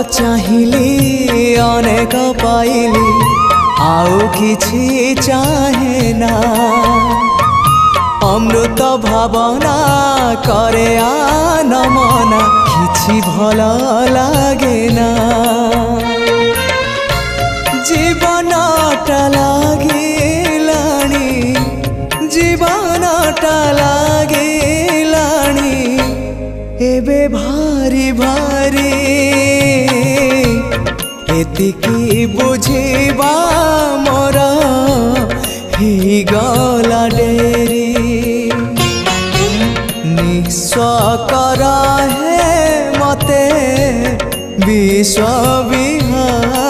चाहिली अनेक पाइली आउ किछि चाहे ना अमृत भावना करे आनमना किछि भल लागे ना जीवनटा लागिलाणी जीवनटा लागिलाणी एबे भारी भारी एतिकी बुझिबा मोर ही गला डेरी निस्व करा है मते विश्व विहारी।